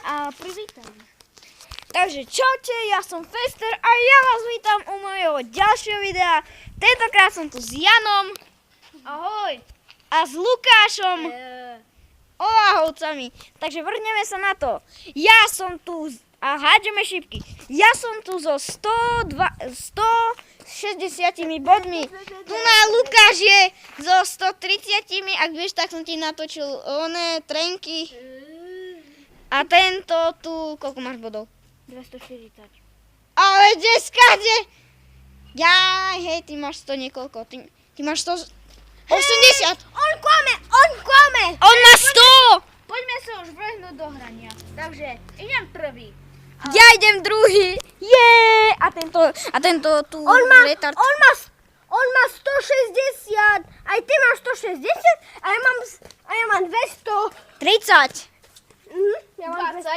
a privítaj. Takže čaute, ja som Fester a ja vás vítam u mojho ďalšieho videa. Tentokrát som tu s Janom. Ahoj. A s Lukášom. Oláhovcami. Takže vrhneme sa na to. Ja som tu a hádžeme šipky. Ja som tu so 160 bodmi. Tu na Lukáš je so 130. Ak vieš, tak som ti natočil oné trenky. A tento tu, koľko máš bodov? 240. Ale skade? Jaj, hej, ty máš 100 niekoľko. Ty máš 180. On klame! On má 100! Poďme sa už vrhnúť do hrania. Takže idem prvý. Ja idem druhý. A tento tu retard. On má 160, aj ty máš 160 a ja mám 200. 30. Ja mám 20.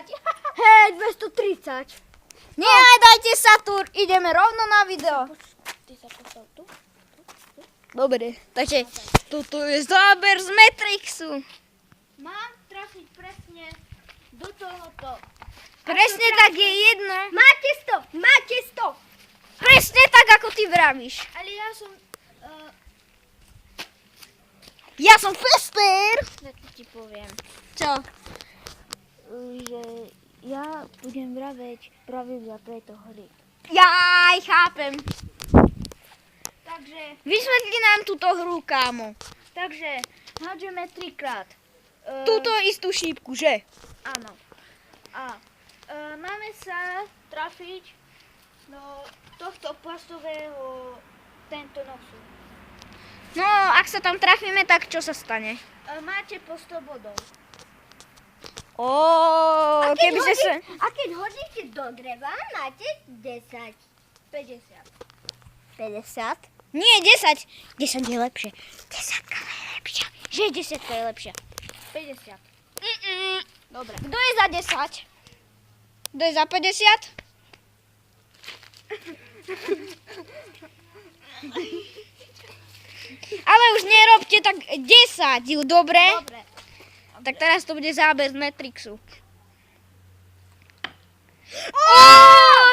Hej, 230. Nehádajte sa tu, ideme rovno na video. Ty sa postav tu. Dobre, takže tuto je záber z Matrixu. Mám trafiť presne do tohoto. Presne tak je jedno. Máte 100. Presne tak, ako ty vravíš. Ale ja som... Ja som Fester. Tak ti poviem. Čo? Že ja budem vraveť pravidla tejto hry. Jaj, chápem. Takže, Vysvetli nám túto hru, kámo. hádžeme 3-krát. Túto istú šípku, že? Áno. A máme sa trafiť do tohto plastového tento nosu. No, ak sa tam trafíme, tak čo sa stane? Máte po 100 bodov. Kebyže sa... A keď hodíte do dreva, máte 10. 50. 50? Nie, 10. 10 je lepšie. 10 je lepšia. Že 10 je lepšia. 50. Dobre. Kto je za 10? Kto je za 50? Ale už nerobte tak 10, dobre? Dobre. Tak teraz to bude záber z Matrixu.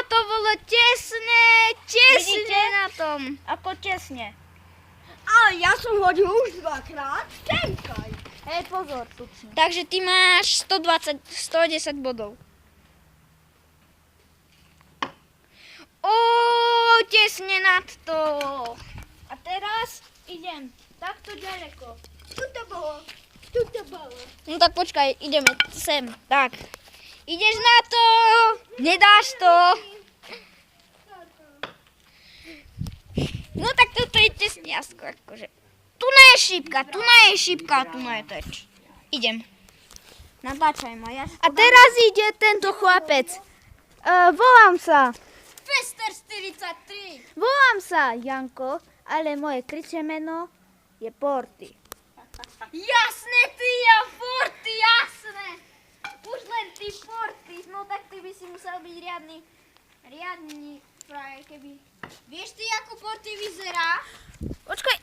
To bolo tesne Vidíte? na tom. Ako tesne. Ale ja som hodil už dvakrát. Čekaj. Hej, pozor, tučne. Takže ty máš 110 bodov. Tesne nad to. A teraz idem takto ďaleko. Tuto bolo. No tak počkaj, ideme sem. Tak. Ideš na to. Nedáš to. No tak toto je tesniasko, akože. Tu je šípka, tu je teč. Idem. Natáčaj ma, ja. A teraz ide tento chlapec. Volám sa. Fester 43. Volám sa Janko, ale moje krycie meno je Porty. Jasné, ty a Forty, jasné. Už len ty Forty, no tak ty by si musel byť riadny frajer, keby... Vieš ty, ako Forty vyzerá? Počkaj.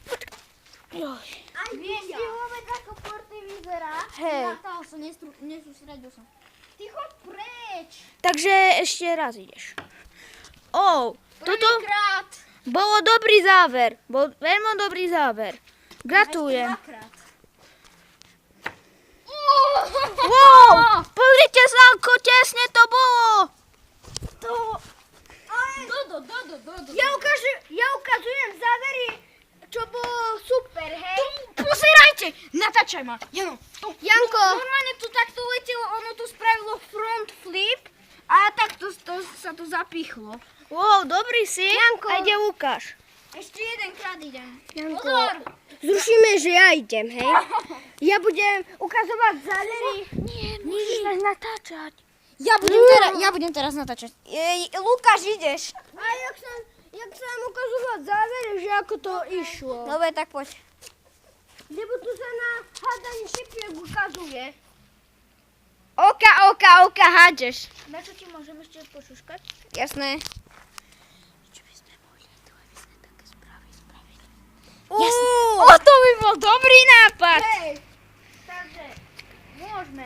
Vieš ty vôbec, ako Forty vyzerá? Hej. Natal som, nesústredil som. Ty choď preč. Takže ešte raz ideš. Toto Prvýkrát. bolo dobrý záver. Bol veľmi dobrý záver. Gratulujem. Dvakrát. Wow, pozrite sa, ako tesne to bolo. Dodo. Ja ukazujem závery, čo bolo super, hej. Pozerajte, natáčaj ma. Jano, Janko. Normálne to takto letelo, ono tu spravilo front flip a takto sa to zapichlo. Wow, dobrý si. Janko. A ide Lukáš. Ešte jedenkrát idem. Janko. Pozor. Zrušíme, že ja idem, hej. Ja budem ukazovať závery. Môžeš nás natáčať. Ja budem teraz natáčať. Lukáš, ideš. A jak sa vám ukazovať závery, že ako to išlo. Dobre, tak poď. Lebo tu sa na hádanie šipiek ukazuje. Oka, hádžeš. Na čo ti môžem ešte pošuškať? Jasné. Čo by sme mohli také správy spraviť? Jasné. To by bol dobrý nápad. Hej. Takže, Môžeme.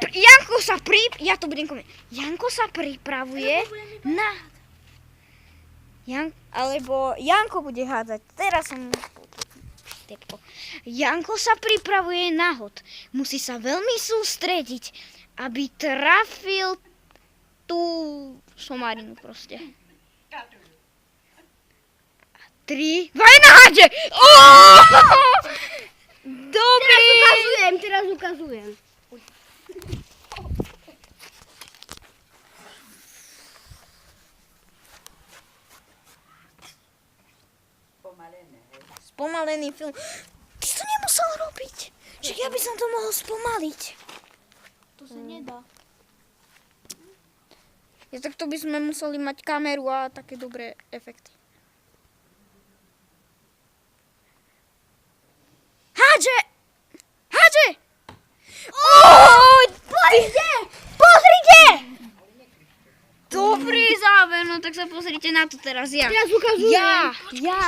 Ja to budem komentovať. Janko sa pripravuje na... Alebo Janko bude hádzať. Teraz som... Janko sa pripravuje na hod. Musí sa veľmi sústrediť, aby trafil tú somarinu proste. 3, 2, 1, hádže! Dobrý! Teraz ukazujem. Spomalený film. Ty to nemusel robiť. Však ja by som to mohol spomaliť. To sa nedá. Ja tak to by sme museli mať kameru a také dobré efekty. Hádže! Hádže! Pozrite! Dobrý záver, no tak sa pozrite na to teraz ja. Teraz ukazujem. Ja.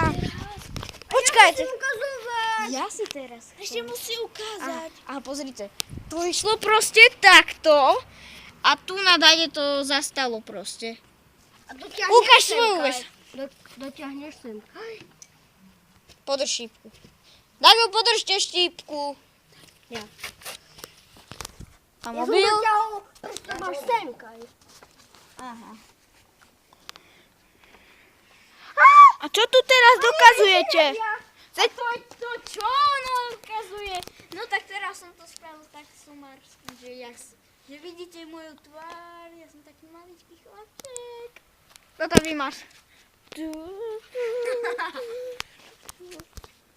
Počkajte. Ukazovať. Ja si teraz. Ešte musí ukázať. A pozrite, to išlo proste takto a tu na dade to zastalo proste. A dotiahneš Ukáž sem, svoju Kaj. vec. Dotiahneš sem. Podrž šípku. Dago, podržte štípku. Ja. A Ja som mobil? dotiahol, to máš sem, Kaj. Aha. A čo tu teraz dokazujete? A to čo ono ukazuje? No tak teraz som to spravil tak sumársky, že vidíte moju tvár, ja som taký maličký chlapček. Toto vy máš.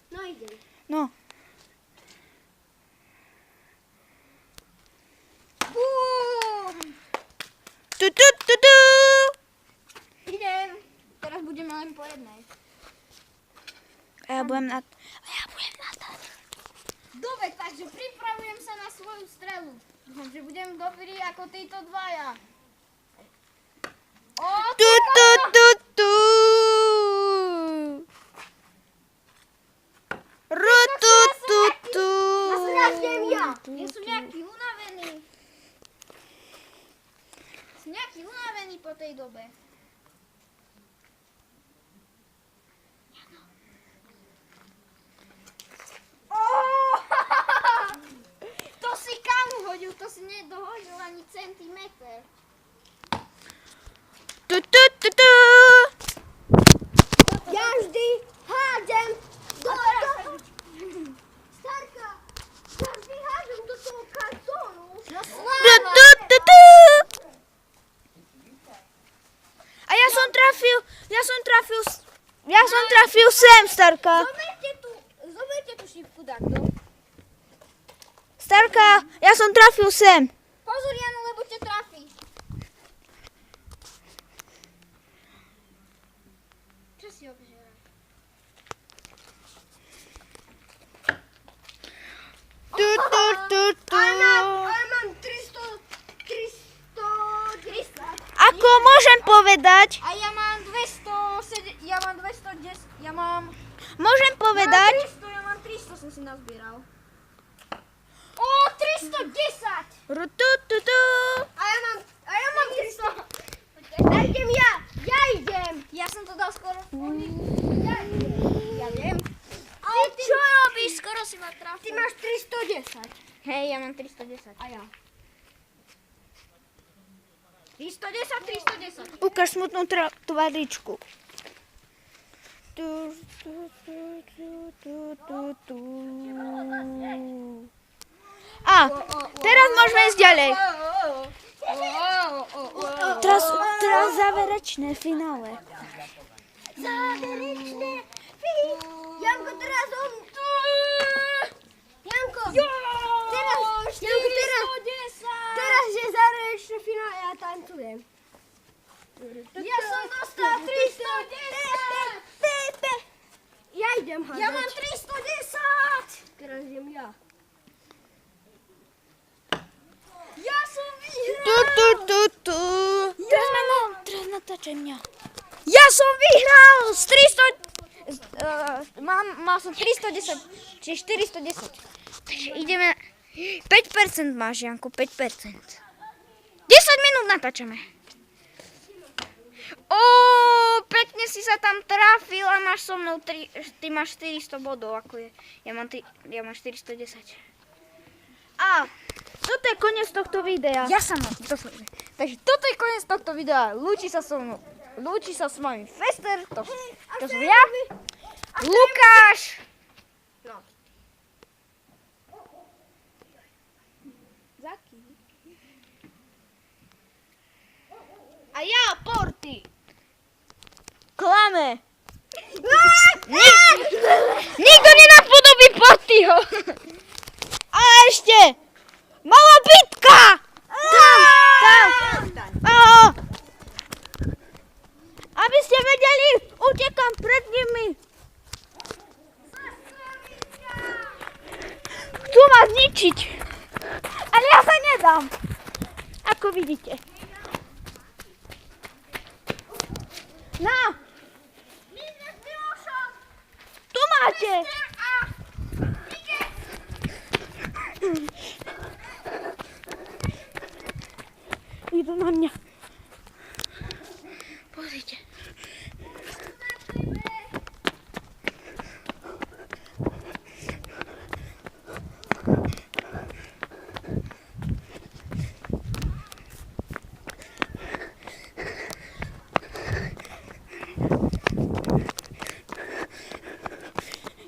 No idem. No. Tu. Idem. Teraz budeme len po jednej. A ja budem na... Dobre, takže pripravujem sa na svoju strelu. Dúfam, že budem dobrý ako títo dvaja. O, Tu. Tu. Nasraždem ja. ja som nejaký unavený. Som nejaký unavený po tej dobe. To si kam hodil? To si nedohodil ani centimeter. Tu. Ja vždy hádem do toho. Starka, ja vždy hádem do toho kartónu. No Tu. sláva! A ja som trafil sem, Starka. Zoberte tú šípku takto. Starka, ja som trafil sem. Pozor, Jano, lebo ťa trafí. Čo si obžeral? Tu. Ale mám 310. Ako môžem povedať? A ja mám 210, Môžem povedať? ja mám 300 som si nazbieral. O, 310! Tu. A ja mám 300. A idem ja. Ja idem. Ja som to dal skoro. Ja viem. Ale ty čo robíš? Skoro si ma Ty trafil. máš 310. Hej, ja mám 310. A ja. 310. Ukáž smutnú tvaričku. Tu. A, teraz môžeme ísť ďalej. Teraz záverečné finále. Záverečné. Janko, teraz on... Janko. Teraz je záverečné finále, ja tancujem. Ja som dostal 310! Ja idem hádať. Ja mám 310! Teraz idem ja. Ja som vyhral! Tu. Teraz natáčaj mňa. Ja som vyhral z 300... mal som 310, čiže 410. Takže 5% máš, Janko, 5%. 10 minút natáčame. Pekne si sa tam trafil a máš so mnou ty máš 400 bodov, ako je. Ja mám 410. A toto je koniec tohto videa. Ja som. Takže toto je koniec tohto videa. Lúči sa so mnou. Lúči sa s vami Fester, to som ja. Lukáš. No. Zaký. A ja, Porty. Klame. Nikto nenapodobí Portyho. A ešte. Malá bitka. Tam. Aby ste vedeli, utekam pred nimi. Chcú ma zničiť. Ale ja sa nedám. Ako vidíte. Na. Tu máte. Idú na mňa. Pozrite.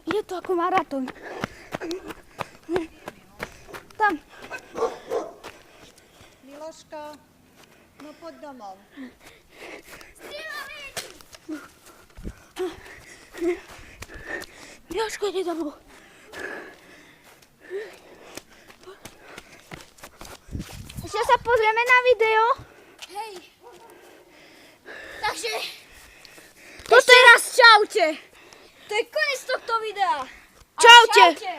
Je to ako maratón. Tam. Miloška, no poď domov. Jožko, ide domov. Ešte sa pozrieme na video. Hej. Takže... To teraz čaute. To je koniec tohto videa. Čaute. Čaute.